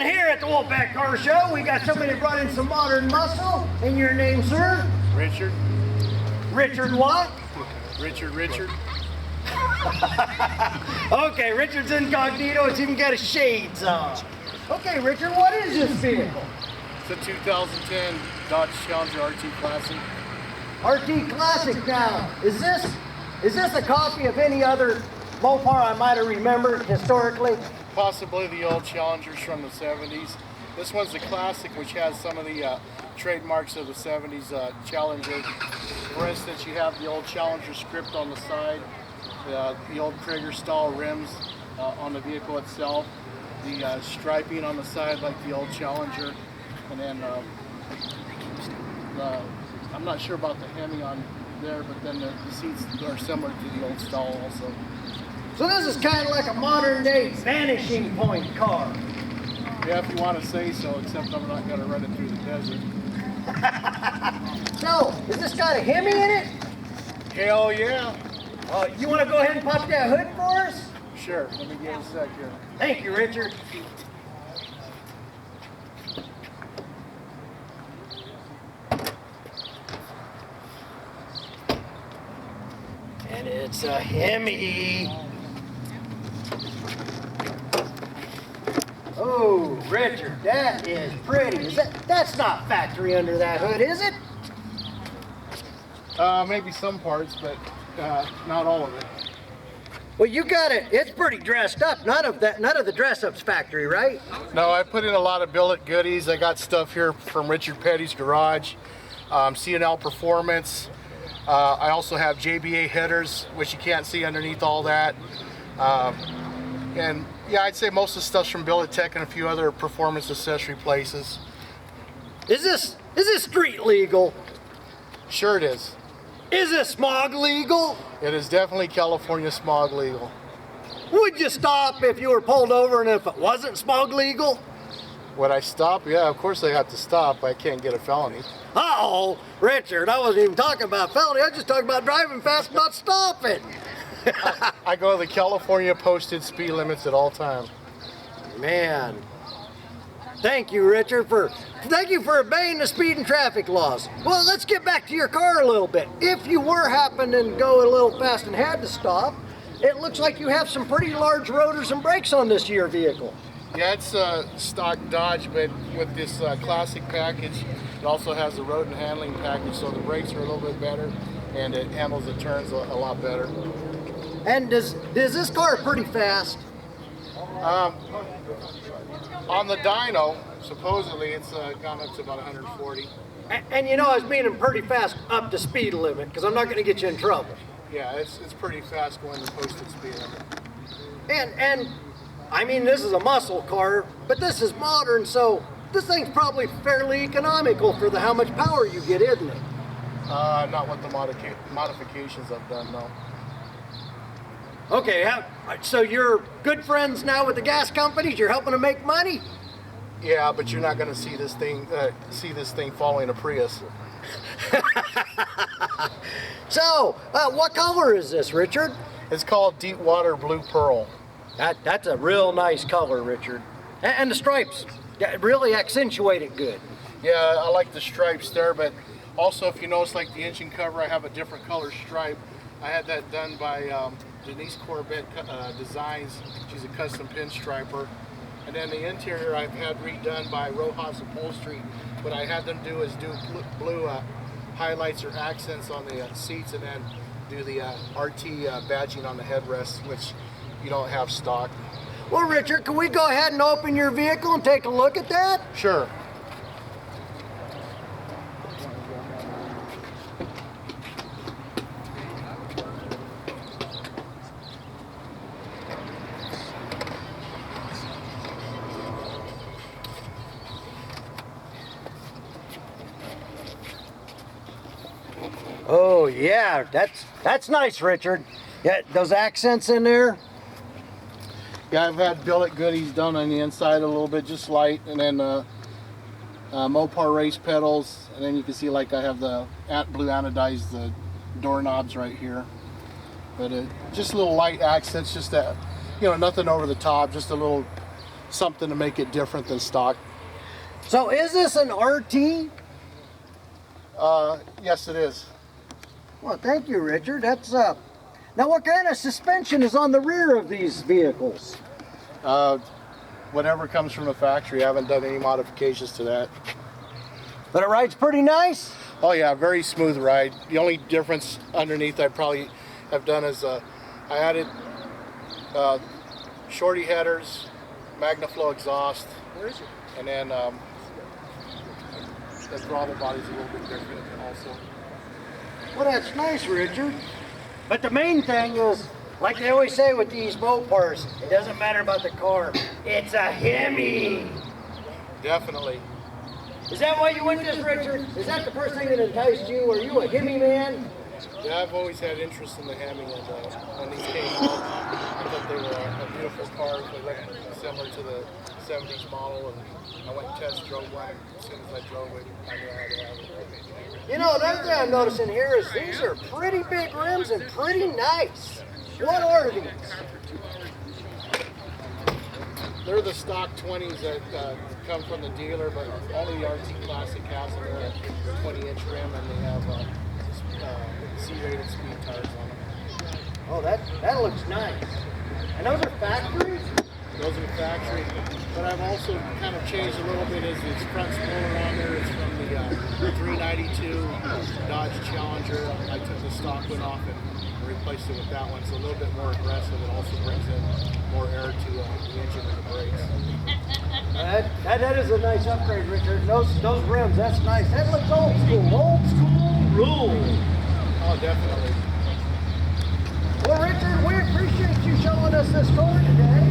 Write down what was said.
here at the Wolfpack Car Show, we got somebody that brought in some modern muscle. And your name, sir? Richard. Richard what? Richard. Okay, Richard's incognito. It's even got his shades on. Okay, Richard, what is this vehicle? It's a 2010 Dodge Challenger RT Classic. RT Classic now. Is this a copy of any other Mopar I might have remembered historically? Possibly the old Challengers from the 70s. This one's a Classic, which has some of the trademarks of the 70s Challenger. For instance, you have the old Challenger script on the side, the old Krieger style rims on the vehicle itself, the striping on the side like the old Challenger, and then I'm not sure about the hemming on there, but then the seats are similar to the old style also. So this is kind of like a modern day vanishing point car. Yeah, if you want to say so, except I'm not going to run it through the desert. So, has this got a Hemi in it? Hell yeah. You want to go ahead and pop that hood for us? Sure, let me get a sec here. Thank you, Richard. And it's a Hemi. Oh, Richard, that is pretty. That's not factory under that hood, is it? Maybe some parts, but not all of it. Well, you got it. It's pretty dressed up. None of the dress-up's factory, right? No, I put in a lot of billet goodies. I got stuff here from Richard Petty's garage, C&L Performance. I also have JBA headers, which you can't see underneath all that. And yeah, I'd say most of the stuff's from Billet Tech and a few other performance accessory places. Is this street legal? Sure it is. Is this smog legal? It is definitely California smog legal. Would you stop if you were pulled over and if it wasn't smog legal? Would I stop? Yeah, of course I have to stop. I can't get a felony. Uh-oh, Richard, I wasn't even talking about felony. I was just talking about driving fast and not stopping. I go the California posted speed limits at all times. Man, thank you, Richard, thank you for obeying the speed and traffic laws. Well, let's get back to your car a little bit. If you were happening to go a little fast and had to stop, it looks like you have some pretty large rotors and brakes on this year vehicle. Yeah, it's a stock Dodge, but with this Classic package, it also has the road and handling package, so the brakes are a little bit better, and it handles the turns a lot better. And does this car pretty fast? On the dyno, supposedly it's gone up to about 140. And you know I was meaning pretty fast up to speed limit, because I'm not going to get you in trouble. Yeah, it's pretty fast going the posted speed limit. And I mean, this is a muscle car, but this is modern, so this thing's probably fairly economical for how much power you get, isn't it? Not with the modifications I've done, no. Okay, so you're good friends now with the gas companies? You're helping them make money? Yeah, but you're not going to see this thing following a Prius. So, what color is this, Richard? It's called Deep Water Blue Pearl. That's a real nice color, Richard. And the stripes really accentuate it good. Yeah, I like the stripes there, but also if you notice, like the engine cover, I have a different color stripe. I had that done by Denise Corbett Designs. She's a custom pinstriper. And then the interior I've had redone by Rojas Upholstery. What I had them do is do blue highlights or accents on the seats, and then do the RT badging on the headrests, which you don't have stock. Well, Richard, can we go ahead and open your vehicle and take a look at that? Sure. Oh yeah, that's nice, Richard. Yeah, those accents in there. Yeah, I've had billet goodies done on the inside a little bit, just light, and then Mopar race pedals, and then you can see like I have the blue anodized doorknobs right here. But just little light accents, just that, you know, nothing over the top, just a little something to make it different than stock. So is this an RT? Yes, it is. Well, thank you, Richard. That's now what kind of suspension is on the rear of these vehicles? Whatever comes from the factory. I haven't done any modifications to that. But it rides pretty nice. Oh yeah, very smooth ride. The only difference underneath I probably have done is I added shorty headers, MagnaFlow exhaust, and then the throttle body's a little bit different also. Well, that's nice, Richard. But the main thing is, like they always say with these boat parts, it doesn't matter about the car. It's a Hemi. Definitely. Is that why you went this, Richard? Is that the first thing that enticed you? Are you a Hemi man? Yeah, I've always had interest in the Hemi, and when these came out, I thought they were a beautiful car. They looked similar to the 70s model, and I went and test drove one. As soon as I drove it, I knew I had to have it. You know, another thing I'm noticing here is these are pretty big rims and pretty nice. What are these? They're the stock 20s that come from the dealer, but only the RT Classic has them. They're a 20-inch rim, and they have C-rated speed tires on them. Oh, that looks nice. And those are factories? Those are factory, but I've also kind of changed a little bit. Is its front spoiler on there? It's from the 392 Dodge Challenger. I took the stock one off and replaced it with that one. It's a little bit more aggressive. It also brings in more air to the engine and the brakes. That is a nice upgrade, Richard. Those rims, that's nice. That looks old school. Old school rule. Oh, definitely. Well, Richard, we appreciate you showing us this car today.